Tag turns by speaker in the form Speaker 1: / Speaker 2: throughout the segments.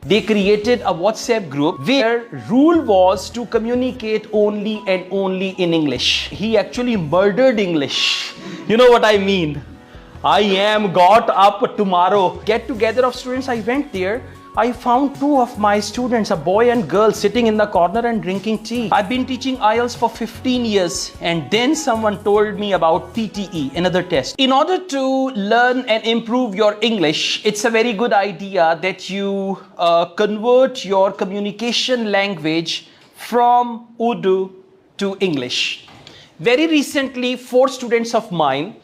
Speaker 1: They created a WhatsApp group where rule was to communicate only and only in English. He actually murdered English. You know what I mean? I am got up tomorrow. Get together of students, I went there. I found two of my students, a boy and girl, sitting in the corner and drinking tea. I've been teaching IELTS for 15 years and then someone told me about PTE, another test. In order to learn and improve your English, it's a very good idea that you convert your communication language from Urdu to English. Very recently, 4 students of mine,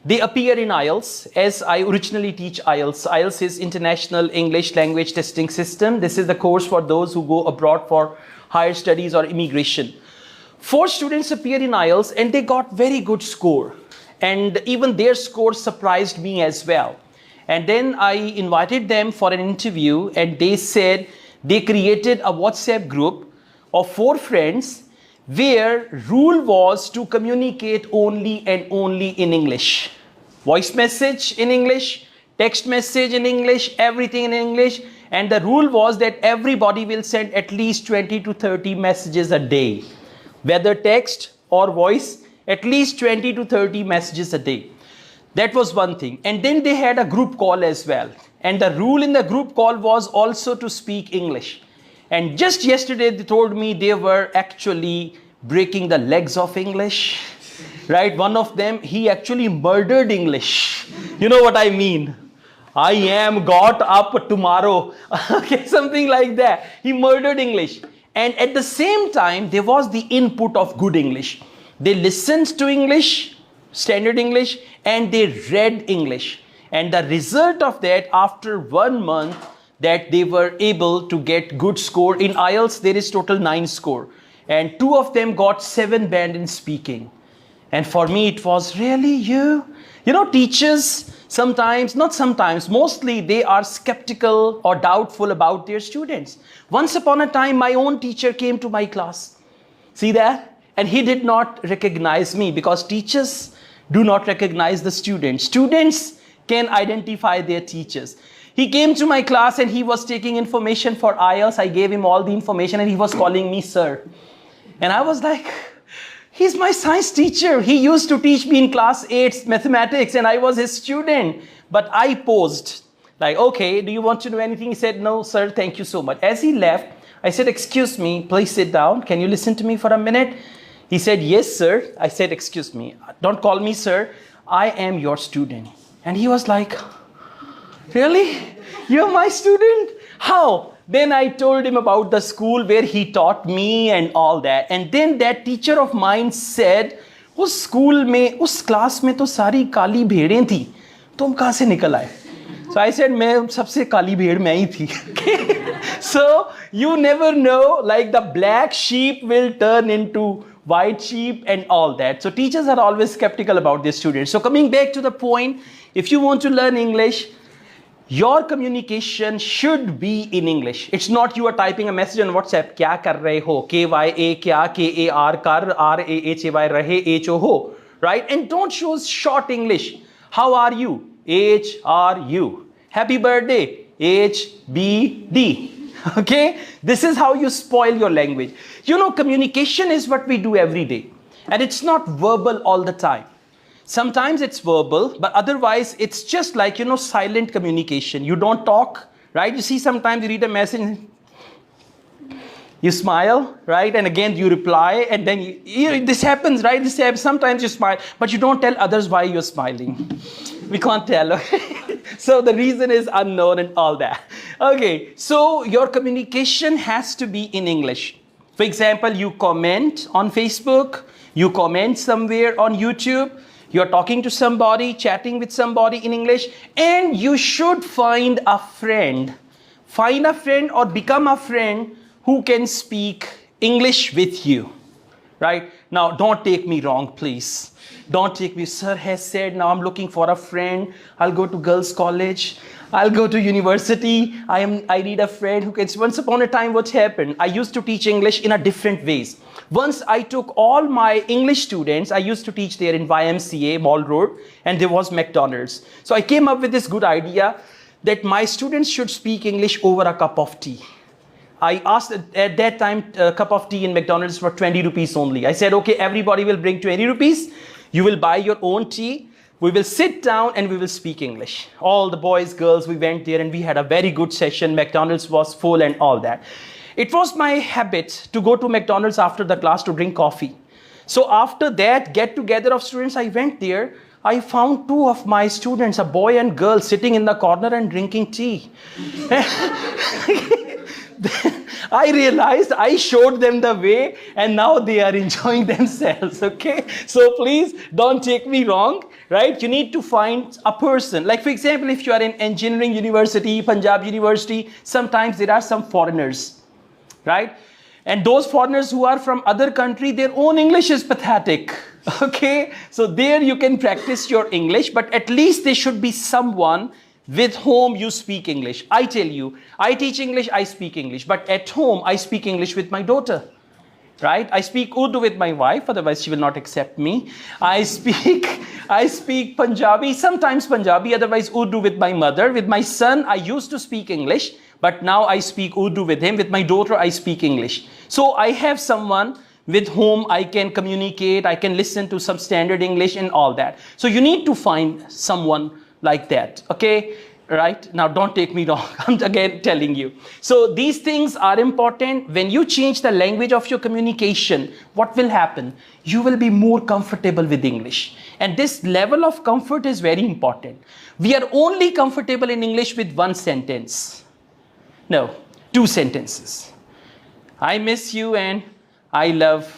Speaker 1: they appear in IELTS, as I originally teach IELTS. IELTS is International English Language Testing System. This is the course for those who go abroad for higher studies or immigration. 4 students appear in IELTS and they got very good score. And even their score surprised me as well. And then I invited them for an interview and they said they created a WhatsApp group of 4 friends where rule was to communicate only and only in English. Voice message in English, text message in English, everything in English. And the rule was that everybody will send at least 20 to 30 messages a day. Whether text or voice, at least 20 to 30 messages a day. That was one thing. And then they had a group call as well. And the rule in the group call was also to speak English. And just yesterday they told me they were actually breaking the legs of English, right? One of them, he actually murdered English. You know what I mean? I am got up tomorrow. Okay, something like that. He murdered English. And at the same time, there was the input of good English. They listened to English, standard English, and they read English. And the result of that, after 1 month, that they were able to get good score. In IELTS, there is total 9 score. And 2 of them got 7 band in speaking. And for me, it was really you. You know, teachers sometimes, not sometimes, mostly they are skeptical or doubtful about their students. Once upon a time, my own teacher came to my class. See that? And he did not recognize me because teachers do not recognize the students. Students can identify their teachers. He came to my class and he was taking information for IELTS. I gave him all the information and he was calling me sir. And I was like, he's my science teacher. He used to teach me in class 8 mathematics and I was his student. But I posed like, okay, do you want to know anything? He said, no, sir, thank you so much. As he left, I said, excuse me, please sit down. Can you listen to me for a minute? He said, yes, sir. I said, excuse me, don't call me sir. I am your student. And he was like, really? You're my student? How? Then I told him about the school where he taught me and all that. And then that teacher of mine said, उस school में, उस class में तो सारी काली भेड़ें थी. तुम कहाँ से निकल आए? So I said, मैं सबसे काली भेड़ मैं ही थी. So you never know, like the black sheep will turn into white sheep and all that. So teachers are always skeptical about their students. So coming back to the point, if you want to learn English, your communication should be in English. It's not you are typing a message on WhatsApp, क्या कर रहे हो? KYA क्या, KAR कर, RAHAY रहे, HO हो, right? And don't choose short English. How are you? HRU. Happy birthday. HBD. Okay? This is how you spoil your language. You know, communication is what we do every day. And it's not verbal all the time. Sometimes it's verbal, but otherwise it's just like, you know, silent communication. You don't talk, right? You see, sometimes you read a message, you smile, right? And again, you reply, and then this happens, right? This happens. Sometimes you smile, but you don't tell others why you're smiling. We can't tell. So the reason is unknown and all that. Okay, so your communication has to be in English. For example, you comment on Facebook, you comment somewhere on YouTube, you're talking to somebody, chatting with somebody in English, and you should find a friend. Find a friend or become a friend who can speak English with you, right? Now, don't take me wrong, please. Don't take me, sir has said, now I'm looking for a friend. I'll go to girls' college. I'll go to university. I need a friend who can. Once upon a time, what happened? I used to teach English in a different ways. Once I took all my English students, I used to teach there in YMCA, Mall Road, and there was McDonald's. So I came up with this good idea that my students should speak English over a cup of tea. I asked at that time a cup of tea in McDonald's for 20 rupees only. I said, okay, everybody will bring 20 rupees. You will buy your own tea. We will sit down and we will speak English. All the boys, girls, we went there and we had a very good session. McDonald's was full and all that. It was my habit to go to McDonald's after the class to drink coffee. So after that get together of students, I went there. I found two of my students, a boy and girl, sitting in the corner and drinking tea. I realized I showed them the way and now they are enjoying themselves, okay? So please don't take me wrong, right? You need to find a person. Like for example, if you are in engineering university, Punjab University, sometimes there are some foreigners, right? And those foreigners who are from other country, their own English is pathetic, okay? So there you can practice your English, but at least there should be someone with whom you speak English. I tell you, I teach English, I speak English, but at home I speak English with my daughter, right? I speak Urdu with my wife, otherwise she will not accept me. I speak Punjabi, sometimes Punjabi, otherwise Urdu with my mother. With my son, I used to speak English, but now I speak Urdu with him. With my daughter, I speak English. So I have someone with whom I can communicate, I can listen to some standard English and all that. So you need to find someone like that, okay? Right? Now don't take me wrong, I'm again telling you. So these things are important. When you change the language of your communication, what will happen? You will be more comfortable with English. And this level of comfort is very important. We are only comfortable in English with one sentence. No, two sentences. I miss you and I love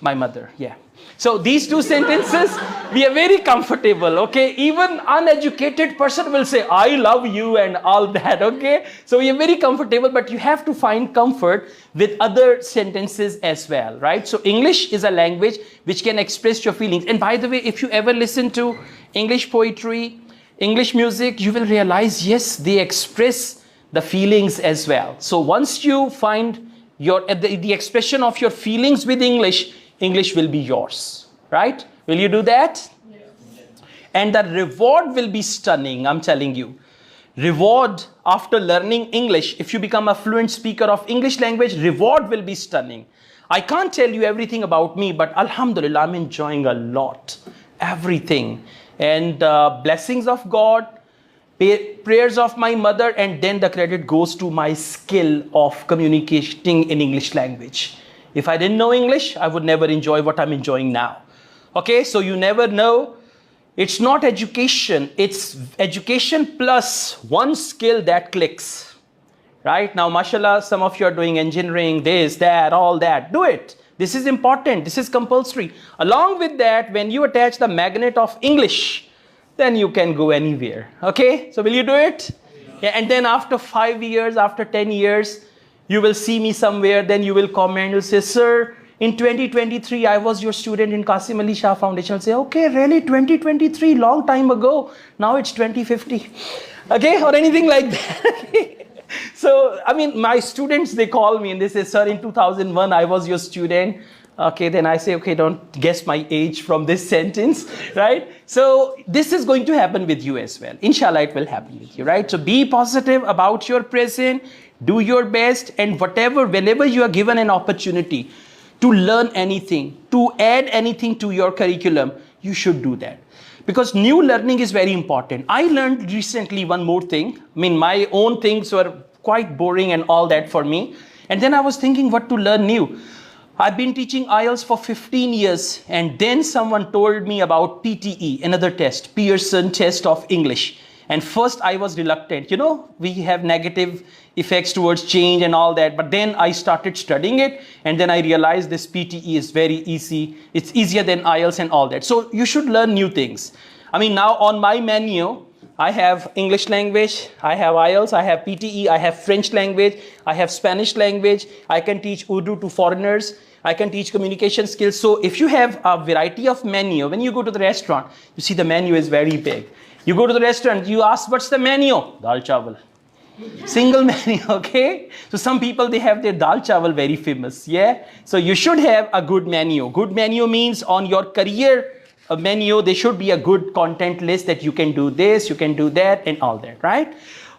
Speaker 1: my mother, yeah. So these two sentences, we are very comfortable, okay? Even uneducated person will say, I love you and all that, okay? So we are very comfortable, but you have to find comfort with other sentences as well, right? So English is a language which can express your feelings. And by the way, if you ever listen to English poetry, English music, you will realize, yes, they express the feelings as well. So once you find the expression of your feelings with English, English will be yours, right? Will you do that? Yes. And the reward will be stunning, I'm telling you. Reward after learning English, if you become a fluent speaker of English language, reward will be stunning. I can't tell you everything about me, but Alhamdulillah, I'm enjoying a lot, everything. And blessings of God, prayers of my mother, and then the credit goes to my skill of communicating in English language. If I didn't know English, I would never enjoy what I'm enjoying now. Okay, so you never know. It's not education. It's education plus one skill that clicks. Right? Now, mashallah, some of you are doing engineering, this, that, all that. Do it. This is important. This is compulsory. Along with that, when you attach the magnet of English, then you can go anywhere. Okay, so will you do it? Yeah, and then after 5 years, after 10 years, you will see me somewhere, then you will comment, you'll say, sir, in 2023, I was your student in Qasim Ali Shah Foundation. I'll say, okay, really, 2023, long time ago. Now it's 2050. Okay, or anything like that. So, I mean, my students, they call me and they say, sir, in 2001, I was your student. Okay, then I say, okay, don't guess my age from this sentence, right? So this is going to happen with you as well. Inshallah, it will happen with you, right? So be positive about your present. Do your best, and whenever you are given an opportunity to learn anything, to add anything to your curriculum, you should do that. Because new learning is very important. I learned recently one more thing. I mean, my own things were quite boring and all that for me. And then I was thinking what to learn new. I've been teaching IELTS for 15 years, and then someone told me about PTE, another test, Pearson Test of English. And first I was reluctant. You know, we have negative effects towards change and all that. But then I started studying it. And then I realized this PTE is very easy. It's easier than IELTS and all that. So you should learn new things. I mean, now on my menu, I have English language, I have IELTS, I have PTE, I have French language, I have Spanish language. I can teach Urdu to foreigners. I can teach communication skills. So if you have a variety of menu, when you go to the restaurant, you see the menu is very big. You go to the restaurant, you ask, what's the menu? Dal chawal. Single menu, okay? So some people, they have their dal chawal very famous, yeah? So you should have a good menu. Good menu means on your career menu, there should be a good content list that you can do this, you can do that, and all that, right?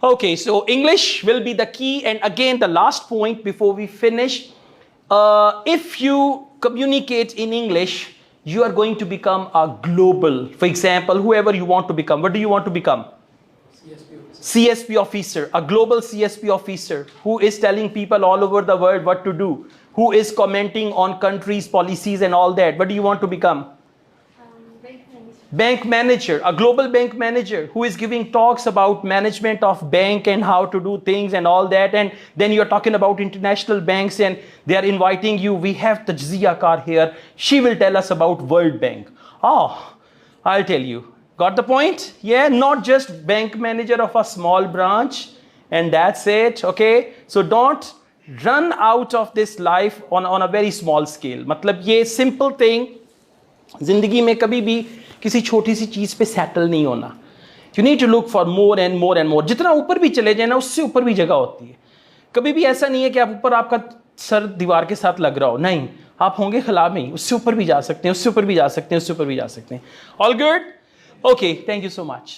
Speaker 1: Okay, so English will be the key. And again, the last point before we finish, if you communicate in English, you are going to become a global. For example, whoever you want to become, what do you want to become? CSP officer, a global CSP officer who is telling people all over the world what to do, who is commenting on countries' policies and all that. What do you want to become? Bank manager, a global bank manager who is giving talks about management of bank and how to do things and all that. And then you're talking about international banks and they are inviting you. We have Tajziya Kar here. She will tell us about World Bank. Oh, I'll tell you. Got the point? Yeah, not just bank manager of a small branch and that's it. Okay, so don't run out of this life on a very small scale. मतलब ये simple thing, जिंदगी में कभी भी किसी छोटी सी चीज पे सेटल नहीं होना. You need to look for more and more and more. जितना ऊपर भी चले जाए ना, उससे ऊपर भी जगह होती है. कभी भी ऐसा नहीं है कि आप ऊपर आपका सर दीवार के साथ लग रहा हो. नहीं, आप होंगे खला में ही. उससे ऊपर भी जा सकते हैं, उससे ऊपर भी जा सकते हैं, उससे ऊपर भी जा सकते हैं. All good? Okay, thank you so much.